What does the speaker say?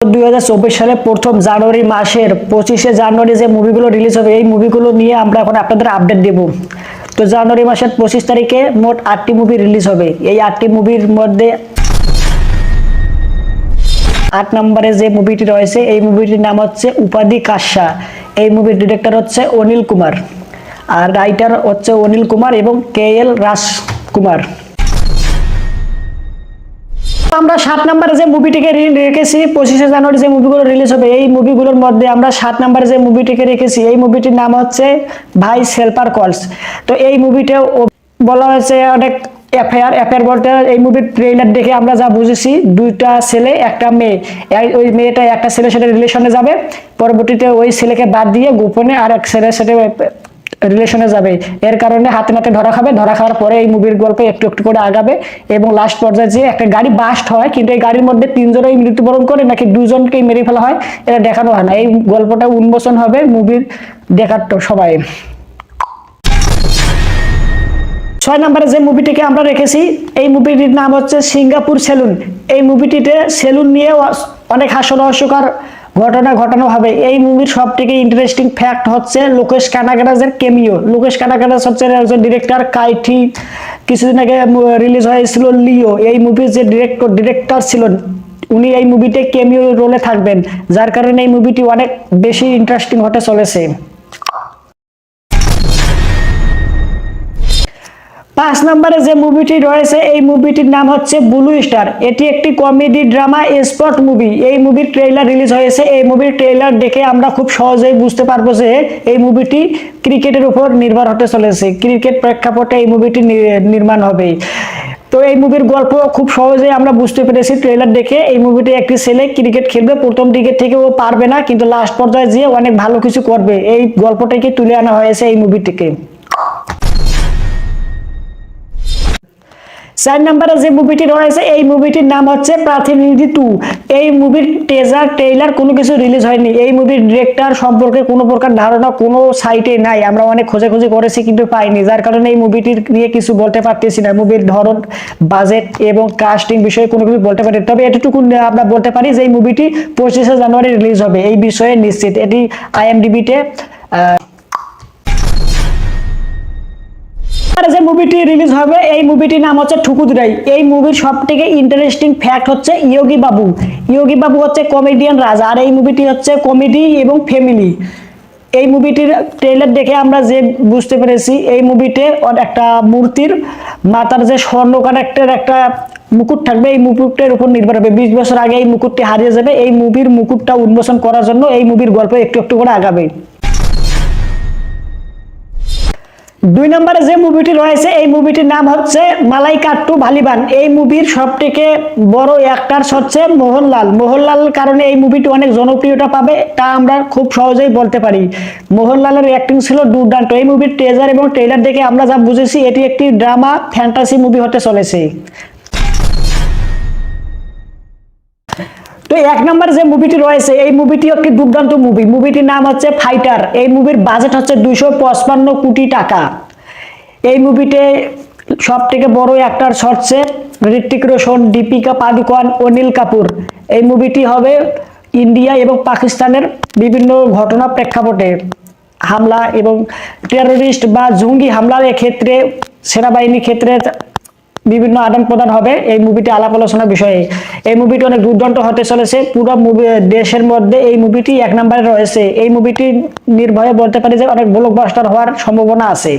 2024 সালে প্রথম জানুয়ারি মাসের 25শে জানুয়ারি যে মুভিগুলো রিলিজ হবে এই মুভিগুলো নিয়ে আমরা এখন আপনাদের আপডেট দেব। তো জানুয়ারি মাসের 25 তারিখে মোট 8টি মুভি রিলিজ হবে। এই 8টি মুভির মধ্যে 8 নম্বরে যে মুভিটি রয়েছে এই মুভিটির নাম হচ্ছে উপাধি কাশ্যা। এই মুভির ডিরেক্টর হচ্ছে অনিল কুমার আর রাইটার হচ্ছে অনিল কুমার এবং KL রাজকুমার। আমরা 7 নম্বরে যে মুভিটিকে রেখেছি 25শে জানুয়ারি যে মুভিগুলো রিলিজ হবে এই মুভিগুলোর মধ্যে আমরা 7 নম্বরে যে মুভিটিকে রেখেছি এই মুভিটির নাম হচ্ছে ভাই সেলফার কলস। তো এই মুভিটা বলা হয়েছে অনেক অ্যাফেয়ার বলতে এই মুভির ট্রেলার দেখে আমরা যা বুঝেছি দুইটা ছেলে একটা মেয়ে, ওই মেয়েটা একটা ছেলের সাথে রিলেশনে যাবে, পরবর্তীতে ওই ছেলেকে বাদ দিয়ে গোপনে আর এক ছেলের সাথে রিলেশনে যাবে। এর কারণে হাতে নাতে ধরা খাবে, ধরা খাওয়ার পরে এই মুভির গল্প একটু একটু করে আগাবে এবং লাস্ট পর্যায়ে যে একটা গাড়ি বাস্ট হয়, কিন্তু এই গাড়ির মধ্যে 3 জনই মৃত্যুবরণ করে নাকি 2 জনকেই মেরে ফেলা হয় এটা দেখানো হয় না। এই গল্পটা উন্মোচন হবে মুভির দেখার তো সবাই। 6 নম্বরে যে মুভিটিকে আমরা রেখেছি এই মুভিটির নাম হচ্ছে সিঙ্গাপুর সেলুন। এই মুভিটিতে সেলুন নিয়ে অনেক হাস্যরহস্যকর ঘটনা ঘটানো হবে। এই মুভির সবথেকে ইন্টারেস্টিং ফ্যাক্ট হচ্ছে লোকেশ কানাগরাজের কেমিও। লোকেশ কানাগরাজ হচ্ছে একজন ডিরেক্টর, কাইঠি কিছুদিন আগে রিলিজ হয়েছিল লিও। এই মুভির যে ডিরেক্টর ছিলেন উনি এই মুভিতে কেমিও রোলে থাকবেন, যার কারণে এই মুভিটি অনেক বেশি ইন্টারেস্টিং হতে চলেছে। 5 নম্বরে যে মুভিটি রয়েছে এই মুভিটির নাম হচ্ছে ব্লু স্টার। এটি একটি কমেডি ড্রামা স্পোর্ট মুভি। এই মুভির ট্রেইলার রিলিজ হয়েছে। এই মুভির ট্রেইলার দেখে আমরা খুব সহজেই বুঝতে পারবো যে এই মুভিটি ক্রিকেটের উপর নির্ভর হতে চলেছে, ক্রিকেট প্রেক্ষাপটে এই মুভিটি নির্মাণ হবে। তো এই মুভির গল্প খুব সহজেই আমরা বুঝতে পেরেছি ট্রেইলার দেখে। এই মুভিতে একটি ছেলে ক্রিকেট খেলবে, প্রথম দিকের থেকে ও পারবে না কিন্তু লাস্ট পর্যায়ে যেয়ে অনেক ভালো কিছু করবে, এই গল্পটাকে তুলে আনা হয়েছে এই মুভিটিকে। 4 নম্বরে যে মুভিটি রয়েছে এই মুভিটির নাম হচ্ছে প্রতিনিধি 2। এই মুভির ট্রেইলার কোনো কিছু রিলিজ হয়নি। এই মুভির ডিরেক্টর সম্পর্কে কোনো প্রকার ধারণা কোনো সাইটে নাই, আমরা অনেক খোঁজাখুঁজি করেছি কিন্তু পাইনি, যার কারণে এই মুভিটির নিয়ে কিছু বলতে পারতেছি না। মুভির ধরন, বাজেট এবং কাস্টিং বিষয়ে কোনো কিছু বলতে পারি, তবে এতটুকু আমরা বলতে পারি যে এই মুভিটি 25শে জানুয়ারি রিলিজ হবে, এই বিষয়ে নিশ্চিত। এটি IMDb-তে যে মুভিটি রিলিজ হবে এই মুভিটির নাম হচ্ছে ঠুকুদুরাই। এই মুভির সবথেকে ইন্টারেস্টিং ফ্যাক্ট হচ্ছে ইয়োগী বাবু। ইয়োগী বাবু হচ্ছে কমেডিয়ান রাজা আর এই মুভিটি হচ্ছে কমেডি এবং ফ্যামিলি। এই মুভিটির ট্রেলার দেখে আমরা যে বুঝতে পেরেছি এই মুভিতে একটা মূর্তির মাথার যে স্বর্ণ কানেক্টের একটা মুকুট থাকবে, এই মুকুটের উপর নির্ভর হবে। 20 বছর আগে এই মুকুটটি হারিয়ে যাবে, এই মুভির মুকুটটা উন্মোচন করার জন্য এই মুভির গল্প একটু একটু করে আগাবে। 2 নম্বরে যে মুভিটি রয়েছে এই মুভিটির নাম হচ্ছে মালাইকাট্টু ভালিবান। এই মুভির সবথেকে বড় অ্যাক্টর হচ্ছে মোহনলাল। মোহনলাল কারণে এই মুভিটি অনেক জনপ্রিয়তা পাবে তা আমরা খুব সহজেই বলতে পারি। মোহনলালের অ্যাক্টিং ছিল দুর্দান্ত। এই মুভির ট্রেজার এবং ট্রেলার দেখে আমরা যা বুঝেছি এটি একটি ড্রামা ফ্যান্টাসি মুভি হতে চলেছে। তো 1 নম্বর যে মুভিটি রয়েছে এই মুভিটি একটি দুর্দান্ত মুভি। মুভিটির নাম হচ্ছে ফাইটার। এই মুভির বাজেট হচ্ছে 255 কোটি টাকা। এই মুভিতে সব থেকে বড় অ্যাক্টর হচ্ছে ঋত্বিক রোশন, দীপিকা পাদুকোন, অনিল কাপুর। এই মুভিটি হবে ইন্ডিয়া এবং পাকিস্তানের বিভিন্ন ঘটনা প্রেক্ষাপটে হামলা এবং টেররিস্ট বা জঙ্গি হামলার ক্ষেত্রে সেনাবাহিনীর ক্ষেত্রে বিভিন্ন আদান প্রদান হবে এই মুভিটি আলাপ আলোচনার বিষয়ে। এই মুভিটি অনেক দুর্দান্ত হতে চলেছে। পুরো দেশের মধ্যে এই মুভিটি 1 নম্বরে রয়েছে। এই মুভিটি নির্ভয়ে বলতে পারি যে অনেক ব্লকবাস্টার হওয়ার সম্ভাবনা আছে।